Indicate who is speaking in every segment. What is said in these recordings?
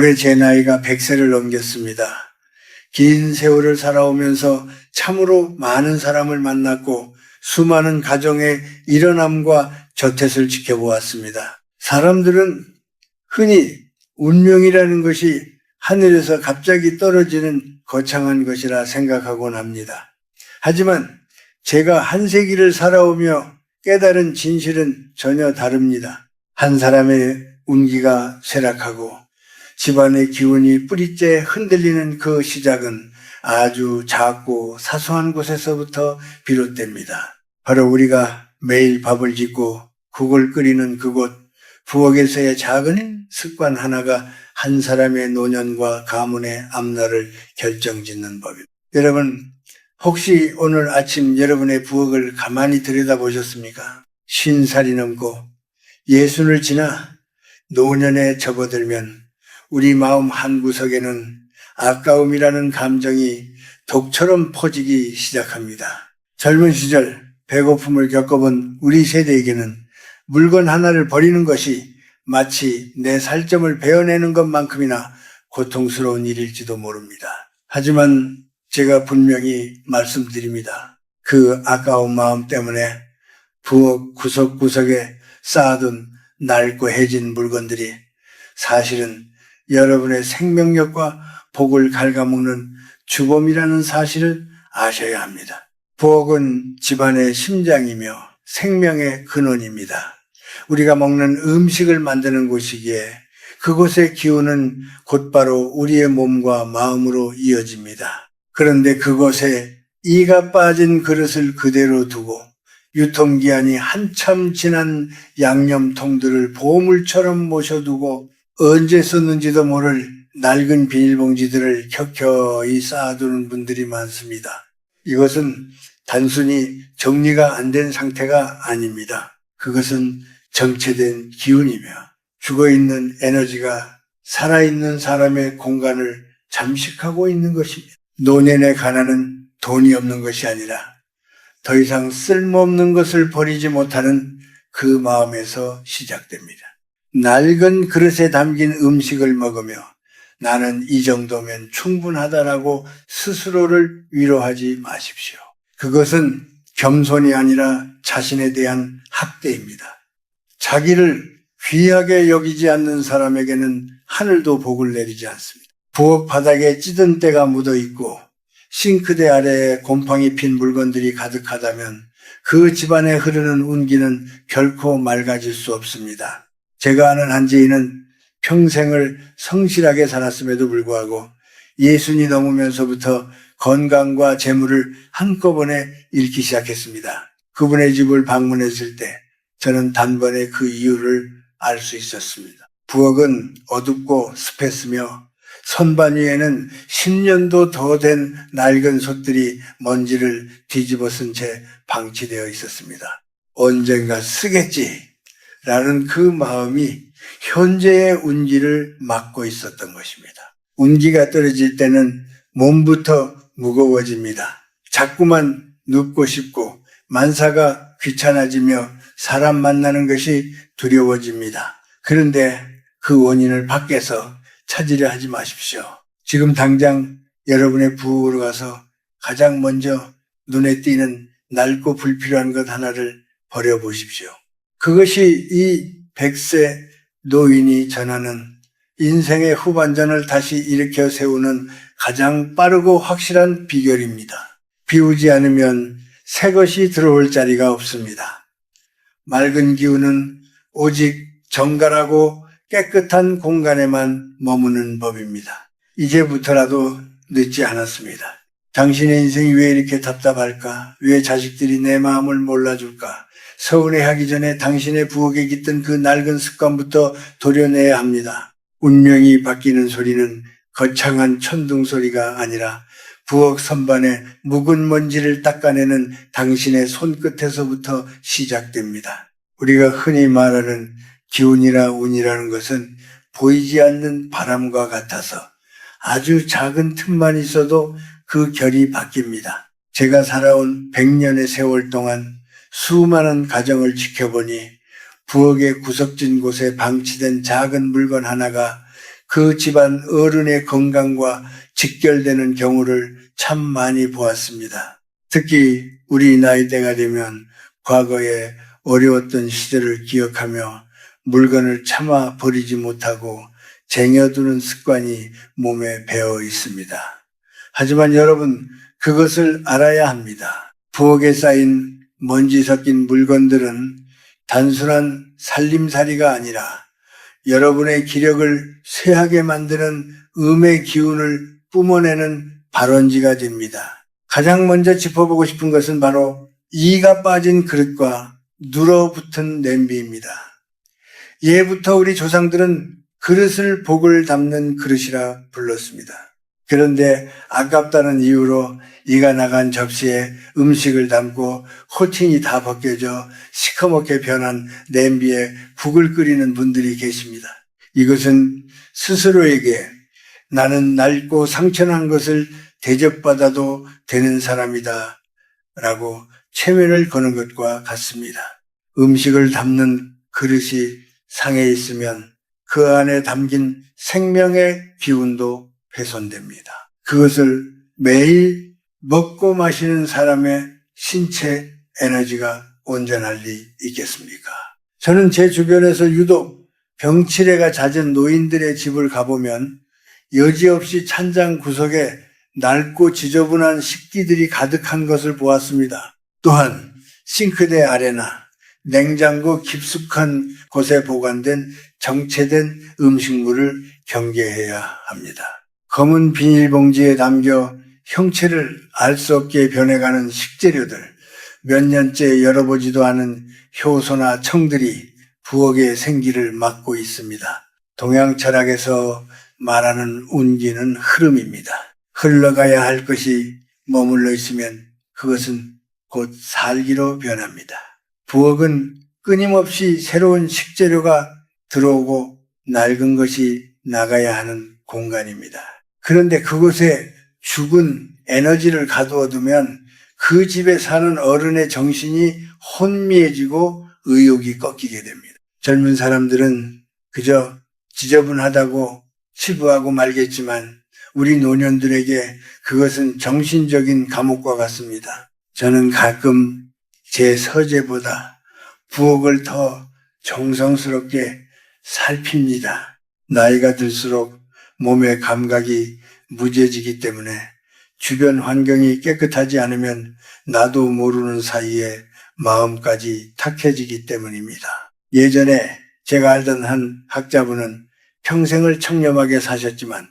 Speaker 1: 올해 제 나이가 100세를 넘겼습니다. 긴 세월을 살아오면서 참으로 많은 사람을 만났고 수많은 가정의 일어남과 저태를 지켜보았습니다. 사람들은 흔히 운명이라는 것이 하늘에서 갑자기 떨어지는 거창한 것이라 생각하곤 합니다. 하지만 제가 한 세기를 살아오며 깨달은 진실은 전혀 다릅니다. 한 사람의 운기가 쇠락하고 집안의 기운이 뿌리째 흔들리는 그 시작은 아주 작고 사소한 곳에서부터 비롯됩니다. 바로 우리가 매일 밥을 짓고 국을 끓이는 그곳, 부엌에서의 작은 습관 하나가 한 사람의 노년과 가문의 앞날을 결정짓는 법입니다. 여러분, 혹시 오늘 아침 여러분의 부엌을 가만히 들여다보셨습니까? 50살이 넘고 60을 지나 노년에 접어들면 우리 마음 한구석에는 아까움이라는 감정이 독처럼 퍼지기 시작합니다. 젊은 시절 배고픔을 겪어본 우리 세대에게는 물건 하나를 버리는 것이 마치 내 살점을 베어내는 것만큼이나 고통스러운 일일지도 모릅니다. 하지만 제가 분명히 말씀드립니다. 그 아까운 마음 때문에 부엌 구석구석에 쌓아둔 낡고 해진 물건들이 사실은 여러분의 생명력과 복을 갉아먹는 주범이라는 사실을 아셔야 합니다. 부엌은 집안의 심장이며 생명의 근원입니다. 우리가 먹는 음식을 만드는 곳이기에 그곳의 기운은 곧바로 우리의 몸과 마음으로 이어집니다. 그런데 그곳에 이가 빠진 그릇을 그대로 두고 유통기한이 한참 지난 양념통들을 보물처럼 모셔두고 언제 썼는지도 모를 낡은 비닐봉지들을 켜켜이 쌓아두는 분들이 많습니다. 이것은 단순히 정리가 안 된 상태가 아닙니다. 그것은 정체된 기운이며 죽어있는 에너지가 살아있는 사람의 공간을 잠식하고 있는 것입니다. 노년의 가난은 돈이 없는 것이 아니라 더 이상 쓸모없는 것을 버리지 못하는 그 마음에서 시작됩니다. 낡은 그릇에 담긴 음식을 먹으며 나는 이 정도면 충분하다라고 스스로를 위로하지 마십시오. 그것은 겸손이 아니라 자신에 대한 학대입니다. 자기를 귀하게 여기지 않는 사람에게는 하늘도 복을 내리지 않습니다. 부엌 바닥에 찌든 때가 묻어 있고 싱크대 아래에 곰팡이 핀 물건들이 가득하다면 그 집안에 흐르는 운기는 결코 맑아질 수 없습니다. 제가 아는 한 지인은 평생을 성실하게 살았음에도 불구하고 60이 넘으면서부터 건강과 재물을 한꺼번에 잃기 시작했습니다. 그분의 집을 방문했을 때 저는 단번에 그 이유를 알 수 있었습니다. 부엌은 어둡고 습했으며 선반 위에는 10년도 더 된 낡은 솥들이 먼지를 뒤집어 쓴 채 방치되어 있었습니다. 언젠가 쓰겠지라는 그 마음이 현재의 운기를 막고 있었던 것입니다. 운기가 떨어질 때는 몸부터 무거워집니다. 자꾸만 눕고 싶고 만사가 귀찮아지며 사람 만나는 것이 두려워집니다. 그런데 그 원인을 밖에서 찾으려 하지 마십시오. 지금 당장 여러분의 부엌으로 가서 가장 먼저 눈에 띄는 낡고 불필요한 것 하나를 버려보십시오. 그것이 이 100세 노인이 전하는 인생의 후반전을 다시 일으켜 세우는 가장 빠르고 확실한 비결입니다. 비우지 않으면 새 것이 들어올 자리가 없습니다. 맑은 기운은 오직 정갈하고 깨끗한 공간에만 머무는 법입니다. 이제부터라도 늦지 않았습니다. 당신의 인생이 왜 이렇게 답답할까? 왜 자식들이 내 마음을 몰라줄까? 서운해하기 전에 당신의 부엌에 깃든 그 낡은 습관부터 도려내야 합니다. 운명이 바뀌는 소리는 거창한 천둥 소리가 아니라 부엌 선반에 묵은 먼지를 닦아내는 당신의 손끝에서부터 시작됩니다. 우리가 흔히 말하는 기운이나 운이라는 것은 보이지 않는 바람과 같아서 아주 작은 틈만 있어도 그 결이 바뀝니다. 제가 살아온 100년의 세월 동안 수많은 가정을 지켜보니 부엌의 구석진 곳에 방치된 작은 물건 하나가 그 집안 어른의 건강과 직결되는 경우를 참 많이 보았습니다. 특히 우리 나이대가 되면 과거에 어려웠던 시절을 기억하며 물건을 차마 버리지 못하고 쟁여두는 습관이 몸에 배어 있습니다. 하지만 여러분, 그것을 알아야 합니다. 부엌에 쌓인 먼지 섞인 물건들은 단순한 살림살이가 아니라 여러분의 기력을 쇠하게 만드는 음의 기운을 뿜어내는 발원지가 됩니다. 가장 먼저 짚어보고 싶은 것은 바로 이가 빠진 그릇과 눌어붙은 냄비입니다. 예부터 우리 조상들은 그릇을 복을 담는 그릇이라 불렀습니다. 그런데 아깝다는 이유로 이가 나간 접시에 음식을 담고 코팅이 다 벗겨져 시커멓게 변한 냄비에 국을 끓이는 분들이 계십니다. 이것은 스스로에게 나는 낡고 상처난 것을 대접받아도 되는 사람이다 라고 체면을 거는 것과 같습니다. 음식을 담는 그릇이 상해 있으면 그 안에 담긴 생명의 기운도 훼손됩니다. 그것을 매일 먹고 마시는 사람의 신체 에너지가 온전할 리 있겠습니까? 저는 제 주변에서 유독 병치레가 잦은 노인들의 집을 가보면 여지없이 찬장 구석에 낡고 지저분한 식기들이 가득한 것을 보았습니다. 또한 싱크대 아래나 냉장고 깊숙한 곳에 보관된 정체된 음식물을 경계해야 합니다. 검은 비닐봉지에 담겨 형체를 알 수 없게 변해가는 식재료들, 몇 년째 열어보지도 않은 효소나 청들이 부엌의 생기를 막고 있습니다. 동양 철학에서 말하는 운기는 흐름입니다. 흘러가야 할 것이 머물러 있으면 그것은 곧 살기로 변합니다. 부엌은 끊임없이 새로운 식재료가 들어오고 낡은 것이 나가야 하는 공간입니다. 그런데 그곳에 죽은 에너지를 가두어두면 그 집에 사는 어른의 정신이 혼미해지고 의욕이 꺾이게 됩니다. 젊은 사람들은 그저 지저분하다고 치부하고 말겠지만 우리 노년들에게 그것은 정신적인 감옥과 같습니다. 저는 가끔 제 서재보다 부엌을 더 정성스럽게 살핍니다. 나이가 들수록 몸의 감각이 무뎌지기 때문에 주변 환경이 깨끗하지 않으면 나도 모르는 사이에 마음까지 탁해지기 때문입니다. 예전에 제가 알던 한 학자분은 평생을 청렴하게 사셨지만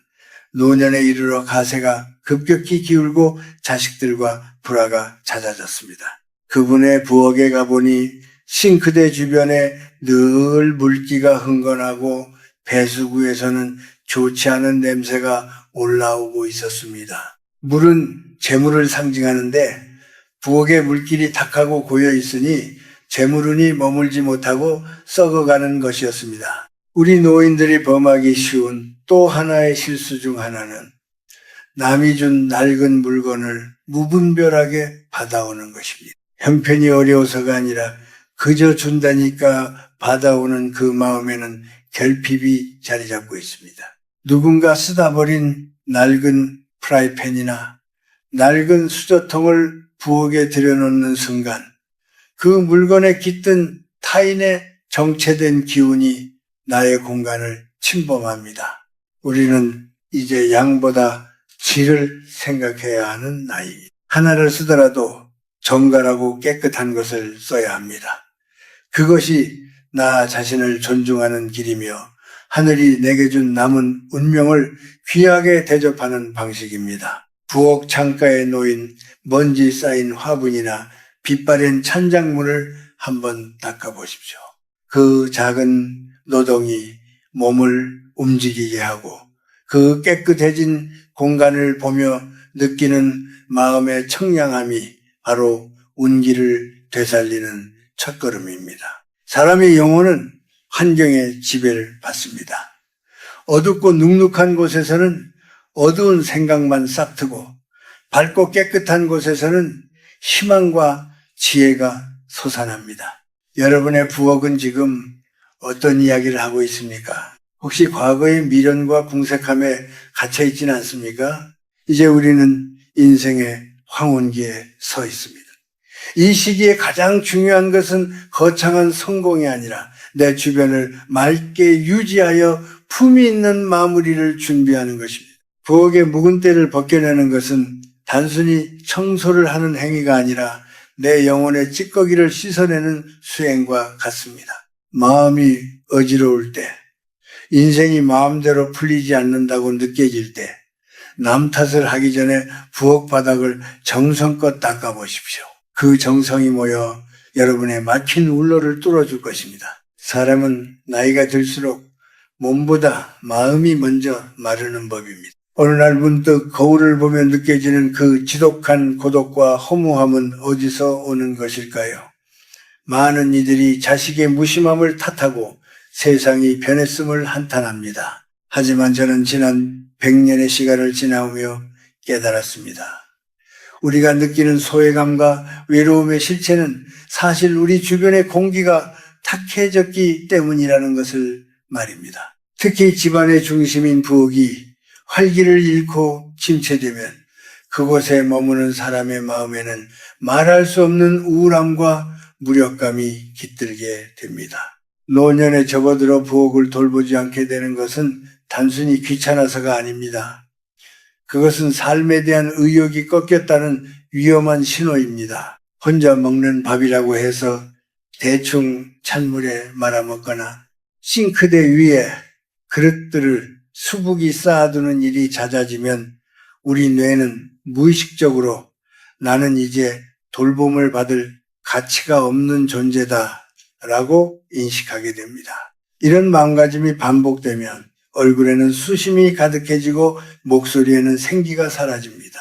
Speaker 1: 노년에 이르러 가세가 급격히 기울고 자식들과 불화가 잦아졌습니다. 그분의 부엌에 가보니 싱크대 주변에 늘 물기가 흥건하고 배수구에서는 좋지 않은 냄새가 올라오고 있었습니다. 물은 재물을 상징하는데 부엌에 물길이 탁하고 고여 있으니 재물운이 머물지 못하고 썩어가는 것이었습니다. 우리 노인들이 범하기 쉬운 또 하나의 실수 중 하나는 남이 준 낡은 물건을 무분별하게 받아오는 것입니다. 형편이 어려워서가 아니라 그저 준다니까 받아오는 그 마음에는 결핍이 자리 잡고 있습니다. 누군가 쓰다 버린 낡은 프라이팬이나 낡은 수저통을 부엌에 들여놓는 순간 그 물건에 깃든 타인의 정체된 기운이 나의 공간을 침범합니다. 우리는 이제 양보다 질을 생각해야 하는 나이. 하나를 쓰더라도 정갈하고 깨끗한 것을 써야 합니다. 그것이 나 자신을 존중하는 길이며 하늘이 내게 준 남은 운명을 귀하게 대접하는 방식입니다. 부엌 창가에 놓인 먼지 쌓인 화분이나 빛바랜 찬장문을 한번 닦아보십시오. 그 작은 노동이 몸을 움직이게 하고 그 깨끗해진 공간을 보며 느끼는 마음의 청량함이 바로 운기를 되살리는 첫걸음입니다. 사람의 영혼은 환경의 지배를 받습니다. 어둡고 눅눅한 곳에서는 어두운 생각만 싹트고 밝고 깨끗한 곳에서는 희망과 지혜가 솟아납니다. 여러분의 부엌은 지금 어떤 이야기를 하고 있습니까? 혹시 과거의 미련과 궁색함에 갇혀 있지는 않습니까? 이제 우리는 인생의 황혼기에 서 있습니다. 이 시기에 가장 중요한 것은 거창한 성공이 아니라 내 주변을 맑게 유지하여 품위 있는 마무리를 준비하는 것입니다. 부엌의 묵은 때를 벗겨내는 것은 단순히 청소를 하는 행위가 아니라 내 영혼의 찌꺼기를 씻어내는 수행과 같습니다. 마음이 어지러울 때, 인생이 마음대로 풀리지 않는다고 느껴질 때, 남 탓을 하기 전에 부엌 바닥을 정성껏 닦아보십시오. 그 정성이 모여 여러분의 막힌 울로를 뚫어줄 것입니다. 사람은 나이가 들수록 몸보다 마음이 먼저 마르는 법입니다. 어느 날 문득 거울을 보며 느껴지는 그 지독한 고독과 허무함은 어디서 오는 것일까요? 많은 이들이 자식의 무심함을 탓하고 세상이 변했음을 한탄합니다. 하지만 저는 지난 100년의 시간을 지나오며 깨달았습니다. 우리가 느끼는 소외감과 외로움의 실체는 사실 우리 주변의 공기가 탁해졌기 때문이라는 것을 말입니다. 특히 집안의 중심인 부엌이 활기를 잃고 침체되면 그곳에 머무는 사람의 마음에는 말할 수 없는 우울함과 무력감이 깃들게 됩니다. 노년에 접어들어 부엌을 돌보지 않게 되는 것은 단순히 귀찮아서가 아닙니다. 그것은 삶에 대한 의욕이 꺾였다는 위험한 신호입니다. 혼자 먹는 밥이라고 해서 대충 찬물에 말아먹거나 싱크대 위에 그릇들을 수북이 쌓아두는 일이 잦아지면 우리 뇌는 무의식적으로 나는 이제 돌봄을 받을 가치가 없는 존재다라고 인식하게 됩니다. 이런 마음가짐이 반복되면 얼굴에는 수심이 가득해지고 목소리에는 생기가 사라집니다.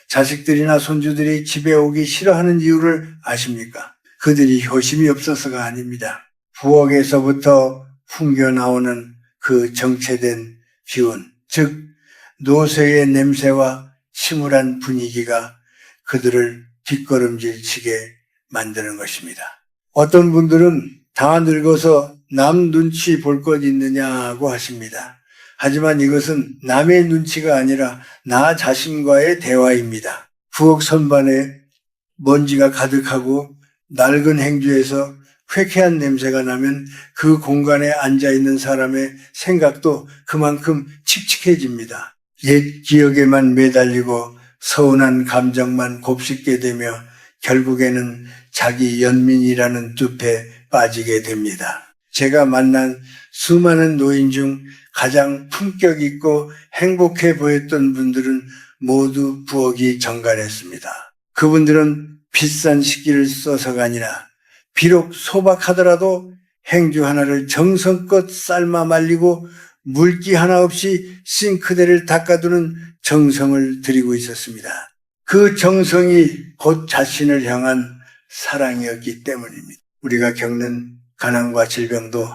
Speaker 1: 자식들이나 손주들이 집에 오기 싫어하는 이유를 아십니까? 그들이 효심이 없어서가 아닙니다. 부엌에서부터 풍겨나오는 그 정체된 기운, 즉 노쇠의 냄새와 침울한 분위기가 그들을 뒷걸음질치게 만드는 것입니다. 어떤 분들은 다 늙어서 남 눈치 볼 것 있느냐고 하십니다. 하지만 이것은 남의 눈치가 아니라 나 자신과의 대화입니다. 부엌 선반에 먼지가 가득하고 낡은 행주에서 쾌쾌한 냄새가 나면 그 공간에 앉아있는 사람의 생각도 그만큼 칙칙해집니다. 옛 기억에만 매달리고 서운한 감정만 곱씹게 되며 결국에는 자기 연민이라는 늪에 빠지게 됩니다. 제가 만난 수많은 노인 중 가장 품격 있고 행복해 보였던 분들은 모두 부엌이 정갈했습니다. 그분들은 비싼 식기를 써서가 아니라 비록 소박하더라도 행주 하나를 정성껏 삶아 말리고 물기 하나 없이 싱크대를 닦아두는 정성을 들이고 있었습니다. 그 정성이 곧 자신을 향한 사랑이었기 때문입니다. 우리가 겪는 가난과 질병도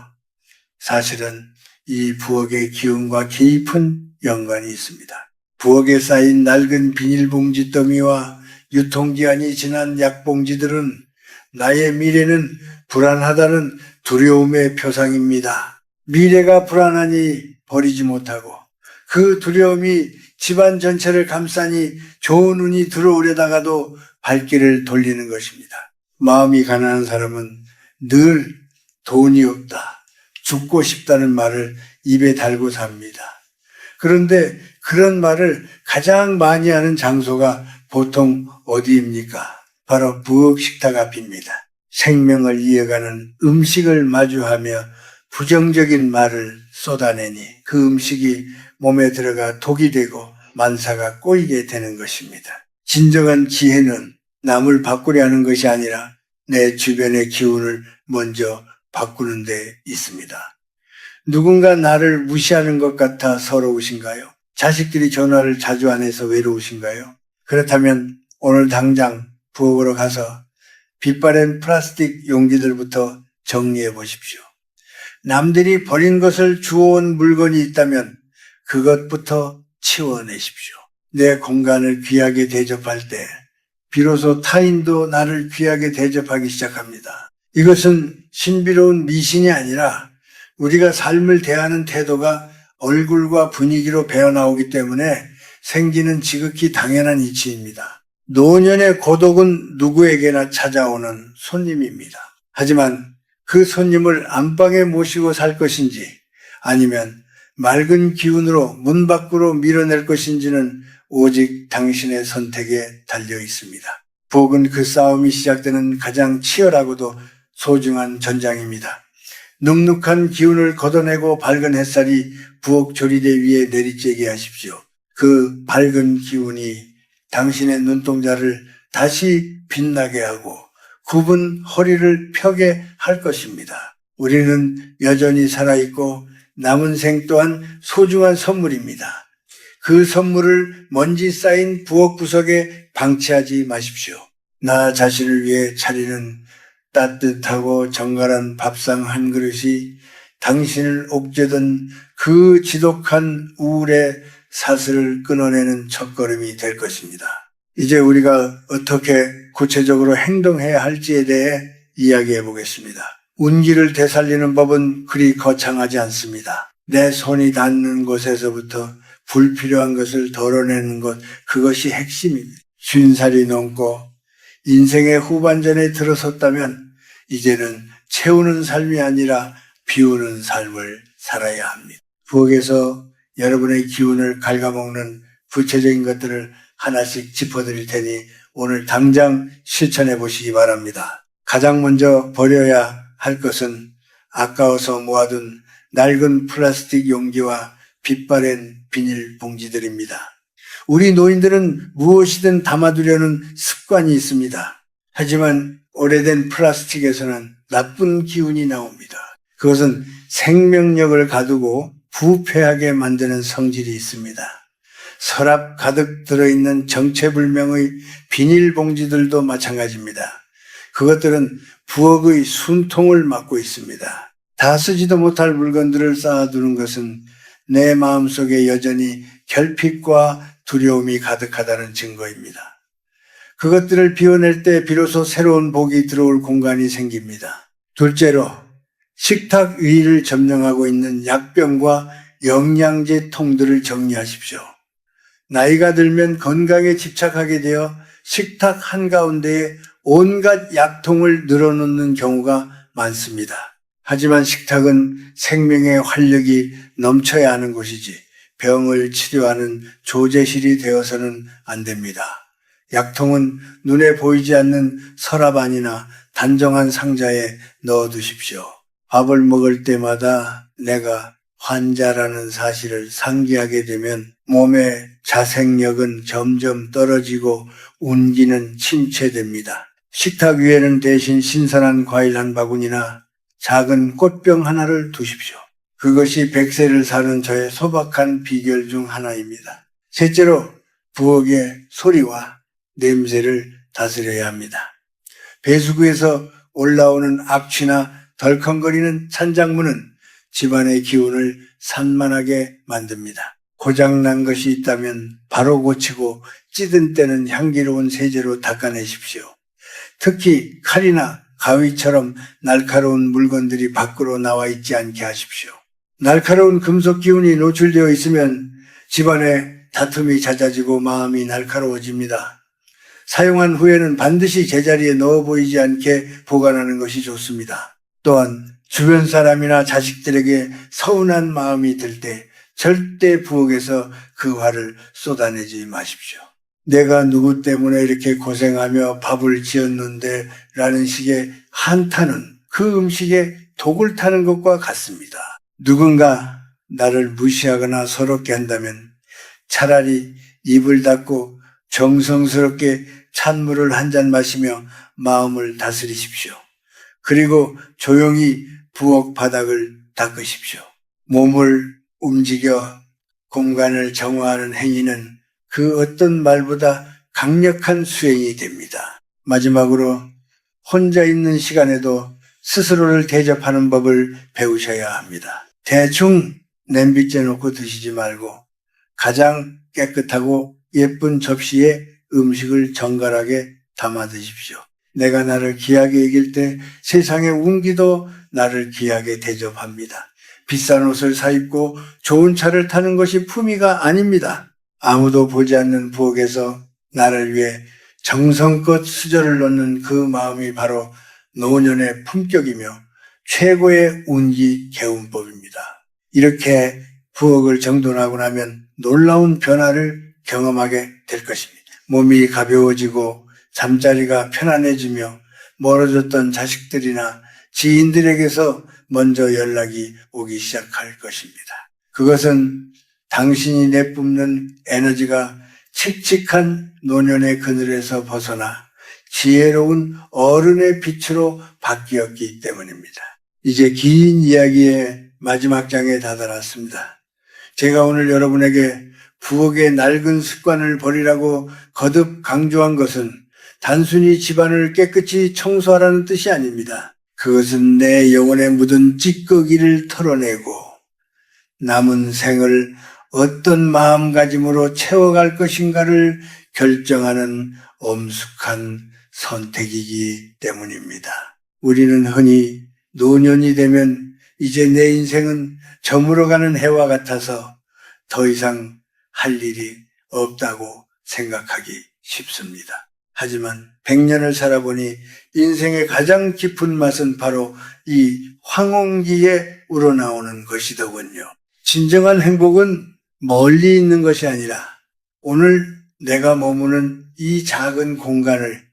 Speaker 1: 사실은 이 부엌의 기운과 깊은 연관이 있습니다. 부엌에 쌓인 낡은 비닐봉지 더미와 유통기한이 지난 약봉지들은 나의 미래는 불안하다는 두려움의 표상입니다. 미래가 불안하니 버리지 못하고 그 두려움이 집안 전체를 감싸니 좋은 운이 들어오려다가도 발길을 돌리는 것입니다. 마음이 가난한 사람은 늘 돈이 없다, 죽고 싶다는 말을 입에 달고 삽니다. 그런데 그런 말을 가장 많이 하는 장소가 보통 어디입니까? 바로 부엌 식탁 앞입니다. 생명을 이어가는 음식을 마주하며 부정적인 말을 쏟아내니 그 음식이 몸에 들어가 독이 되고 만사가 꼬이게 되는 것입니다. 진정한 지혜는 남을 바꾸려 하는 것이 아니라 내 주변의 기운을 먼저 바꾸는 데 있습니다. 누군가 나를 무시하는 것 같아 서러우신가요? 자식들이 전화를 자주 안 해서 외로우신가요? 그렇다면 오늘 당장 부엌으로 가서 빛바랜 플라스틱 용기들부터 정리해 보십시오. 남들이 버린 것을 주워온 물건이 있다면 그것부터 치워내십시오. 내 공간을 귀하게 대접할 때 비로소 타인도 나를 귀하게 대접하기 시작합니다. 이것은 신비로운 미신이 아니라 우리가 삶을 대하는 태도가 얼굴과 분위기로 배어나오기 때문에 생기는 지극히 당연한 이치입니다. 노년의 고독은 누구에게나 찾아오는 손님입니다. 하지만 그 손님을 안방에 모시고 살 것인지 아니면 맑은 기운으로 문 밖으로 밀어낼 것인지는 오직 당신의 선택에 달려 있습니다. 부엌은 그 싸움이 시작되는 가장 치열하고도 소중한 전장입니다. 눅눅한 기운을 걷어내고 밝은 햇살이 부엌 조리대 위에 내리쬐게 하십시오. 그 밝은 기운이 당신의 눈동자를 다시 빛나게 하고 굽은 허리를 펴게 할 것입니다. 우리는 여전히 살아있고 남은 생 또한 소중한 선물입니다. 그 선물을 먼지 쌓인 부엌 구석에 방치하지 마십시오. 나 자신을 위해 차리는 따뜻하고 정갈한 밥상 한 그릇이 당신을 옥죄던 그 지독한 우울의 사슬을 끊어내는 첫걸음이 될 것입니다. 이제 우리가 어떻게 구체적으로 행동해야 할지에 대해 이야기해 보겠습니다. 운기를 되살리는 법은 그리 거창하지 않습니다. 내 손이 닿는 곳에서부터 불필요한 것을 덜어내는 것, 그것이 핵심입니다. 50살이 넘고 인생의 후반전에 들어섰다면 이제는 채우는 삶이 아니라 비우는 삶을 살아야 합니다. 부엌에서 여러분의 기운을 갉아먹는 구체적인 것들을 하나씩 짚어드릴 테니 오늘 당장 실천해 보시기 바랍니다. 가장 먼저 버려야 할 것은 아까워서 모아둔 낡은 플라스틱 용기와 빛바랜 비닐 봉지들입니다. 우리 노인들은 무엇이든 담아두려는 습관이 있습니다. 하지만 오래된 플라스틱에서는 나쁜 기운이 나옵니다. 그것은 생명력을 가두고 부패하게 만드는 성질이 있습니다. 서랍 가득 들어있는 정체불명의 비닐봉지들도 마찬가지입니다. 그것들은 부엌의 순통을 막고 있습니다. 다 쓰지도 못할 물건들을 쌓아두는 것은 내 마음속에 여전히 결핍과 두려움이 가득하다는 증거입니다. 그것들을 비워낼 때 비로소 새로운 복이 들어올 공간이 생깁니다. 둘째로, 식탁 위를 점령하고 있는 약병과 영양제 통들을 정리하십시오. 나이가 들면 건강에 집착하게 되어 식탁 한가운데에 온갖 약통을 늘어놓는 경우가 많습니다. 하지만 식탁은 생명의 활력이 넘쳐야 하는 곳이지 병을 치료하는 조제실이 되어서는 안 됩니다. 약통은 눈에 보이지 않는 서랍 안이나 단정한 상자에 넣어두십시오. 밥을 먹을 때마다 내가 환자라는 사실을 상기하게 되면 몸의 자생력은 점점 떨어지고 운기는 침체됩니다. 식탁 위에는 대신 신선한 과일 한 바구니나 작은 꽃병 하나를 두십시오. 그것이 100세를 사는 저의 소박한 비결 중 하나입니다. 셋째로, 부엌의 소리와 냄새를 다스려야 합니다. 배수구에서 올라오는 악취나 덜컹거리는 찬장문은 집안의 기운을 산만하게 만듭니다. 고장난 것이 있다면 바로 고치고 찌든 때는 향기로운 세제로 닦아내십시오. 특히 칼이나 가위처럼 날카로운 물건들이 밖으로 나와 있지 않게 하십시오. 날카로운 금속 기운이 노출되어 있으면 집안에 다툼이 잦아지고 마음이 날카로워집니다. 사용한 후에는 반드시 제자리에 넣어 보이지 않게 보관하는 것이 좋습니다. 또한 주변 사람이나 자식들에게 서운한 마음이 들 때 절대 부엌에서 그 화를 쏟아내지 마십시오. 내가 누구 때문에 이렇게 고생하며 밥을 지었는데 라는 식의 한탄은 그 음식에 독을 타는 것과 같습니다. 누군가 나를 무시하거나 서럽게 한다면 차라리 입을 닫고 정성스럽게 찬물을 한 잔 마시며 마음을 다스리십시오. 그리고 조용히 부엌 바닥을 닦으십시오. 몸을 움직여 공간을 정화하는 행위는 그 어떤 말보다 강력한 수행이 됩니다. 마지막으로 혼자 있는 시간에도 스스로를 대접하는 법을 배우셔야 합니다. 대충 냄비째 놓고 드시지 말고 가장 깨끗하고 예쁜 접시에 음식을 정갈하게 담아 드십시오. 내가 나를 귀하게 여길 때 세상의 운기도 나를 귀하게 대접합니다. 비싼 옷을 사입고 좋은 차를 타는 것이 품위가 아닙니다. 아무도 보지 않는 부엌에서 나를 위해 정성껏 수저를 넣는 그 마음이 바로 노년의 품격이며 최고의 운기 개운법입니다. 이렇게 부엌을 정돈하고 나면 놀라운 변화를 경험하게 될 것입니다. 몸이 가벼워지고 잠자리가 편안해지며 멀어졌던 자식들이나 지인들에게서 먼저 연락이 오기 시작할 것입니다. 그것은 당신이 내뿜는 에너지가 칙칙한 노년의 그늘에서 벗어나 지혜로운 어른의 빛으로 바뀌었기 때문입니다. 이제 긴 이야기의 마지막 장에 다다랐습니다. 제가 오늘 여러분에게 부엌의 낡은 습관을 버리라고 거듭 강조한 것은 단순히 집안을 깨끗이 청소하라는 뜻이 아닙니다. 그것은 내 영혼에 묻은 찌꺼기를 털어내고 남은 생을 어떤 마음가짐으로 채워갈 것인가를 결정하는 엄숙한 선택이기 때문입니다. 우리는 흔히 노년이 되면 이제 내 인생은 저물어가는 해와 같아서 더 이상 할 일이 없다고 생각하기 쉽습니다. 하지만 100년을 살아보니 인생의 가장 깊은 맛은 바로 이 황혼기에 우러나오는 것이더군요. 진정한 행복은 멀리 있는 것이 아니라 오늘 내가 머무는 이 작은 공간을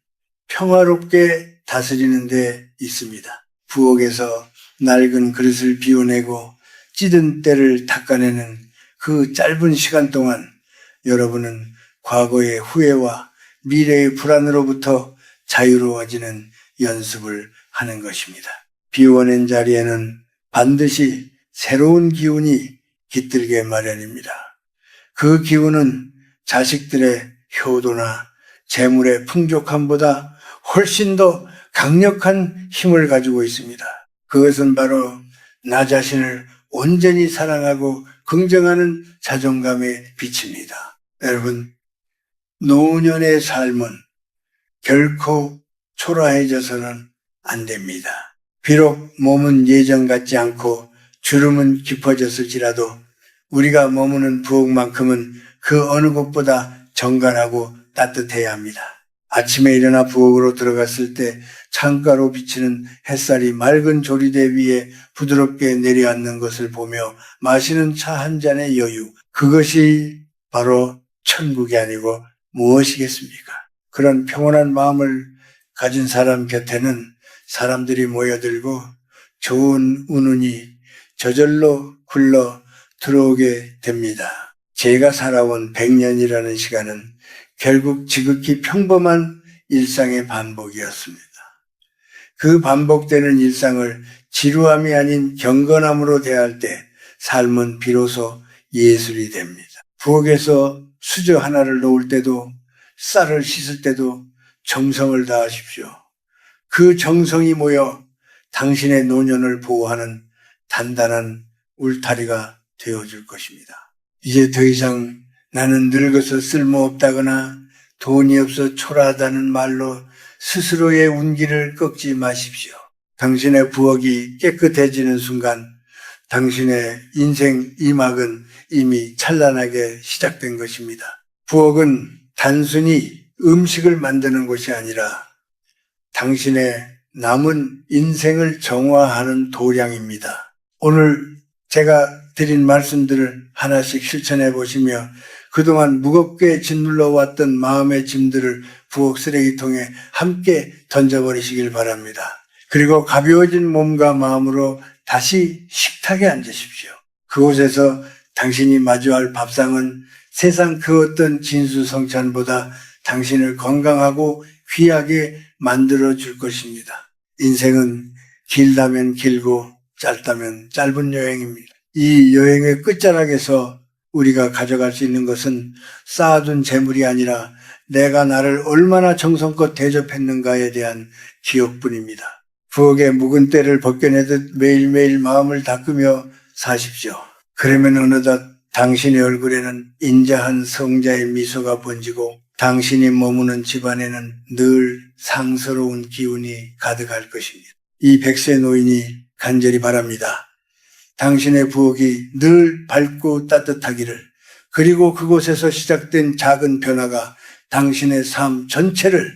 Speaker 1: 평화롭게 다스리는 데 있습니다. 부엌에서 낡은 그릇을 비워내고 찌든 때를 닦아내는 그 짧은 시간 동안 여러분은 과거의 후회와 미래의 불안으로부터 자유로워지는 연습을 하는 것입니다. 비워낸 자리에는 반드시 새로운 기운이 깃들게 마련입니다. 그 기운은 자식들의 효도나 재물의 풍족함보다 훨씬 더 강력한 힘을 가지고 있습니다. 그것은 바로 나 자신을 온전히 사랑하고 긍정하는 자존감의 빛입니다. 여러분, 노년의 삶은 결코 초라해져서는 안 됩니다. 비록 몸은 예전 같지 않고 주름은 깊어졌을지라도 우리가 머무는 부엌만큼은 그 어느 곳보다 정갈하고 따뜻해야 합니다. 아침에 일어나 부엌으로 들어갔을 때 창가로 비치는 햇살이 맑은 조리대 위에 부드럽게 내려앉는 것을 보며 마시는 차 한 잔의 여유, 그것이 바로 천국이 아니고 무엇이겠습니까? 그런 평온한 마음을 가진 사람 곁에는 사람들이 모여들고 좋은 운운이 저절로 굴러 들어오게 됩니다. 제가 살아온 100년이라는 시간은 결국 지극히 평범한 일상의 반복이었습니다. 그 반복되는 일상을 지루함이 아닌 경건함으로 대할 때 삶은 비로소 예술이 됩니다. 부엌에서 수저 하나를 놓을 때도 쌀을 씻을 때도 정성을 다하십시오. 그 정성이 모여 당신의 노년을 보호하는 단단한 울타리가 되어줄 것입니다. 이제 더 이상 나는 늙어서 쓸모없다거나 돈이 없어 초라하다는 말로 스스로의 운기를 꺾지 마십시오. 당신의 부엌이 깨끗해지는 순간 당신의 인생 이막은 이미 찬란하게 시작된 것입니다. 부엌은 단순히 음식을 만드는 곳이 아니라 당신의 남은 인생을 정화하는 도량입니다. 오늘 제가 드린 말씀들을 하나씩 실천해 보시며 그동안 무겁게 짓눌러 왔던 마음의 짐들을 부엌 쓰레기통에 함께 던져버리시길 바랍니다. 그리고 가벼워진 몸과 마음으로 다시 식탁에 앉으십시오. 그곳에서 당신이 마주할 밥상은 세상 그 어떤 진수성찬보다 당신을 건강하고 귀하게 만들어줄 것입니다. 인생은 길다면 길고 짧다면 짧은 여행입니다. 이 여행의 끝자락에서 우리가 가져갈 수 있는 것은 쌓아둔 재물이 아니라 내가 나를 얼마나 정성껏 대접했는가에 대한 기억뿐입니다. 부엌의 묵은 때를 벗겨내듯 매일매일 마음을 닦으며 사십시오. 그러면 어느덧 당신의 얼굴에는 인자한 성자의 미소가 번지고 당신이 머무는 집안에는 늘 상스러운 기운이 가득할 것입니다. 이 100세 노인이 간절히 바랍니다. 당신의 부엌이 늘 밝고 따뜻하기를, 그리고 그곳에서 시작된 작은 변화가 당신의 삶 전체를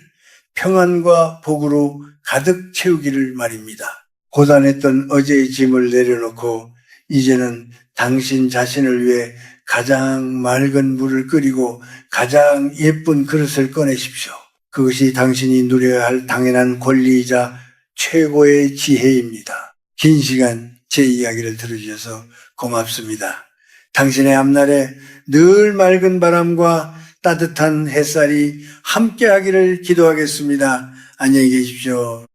Speaker 1: 평안과 복으로 가득 채우기를 말입니다. 고단했던 어제의 짐을 내려놓고 이제는 당신 자신을 위해 가장 맑은 물을 끓이고 가장 예쁜 그릇을 꺼내십시오. 그것이 당신이 누려야 할 당연한 권리이자 최고의 지혜입니다. 긴 시간 제 이야기를 들어주셔서 고맙습니다. 당신의 앞날에 늘 맑은 바람과 따뜻한 햇살이 함께하기를 기도하겠습니다. 안녕히 계십시오.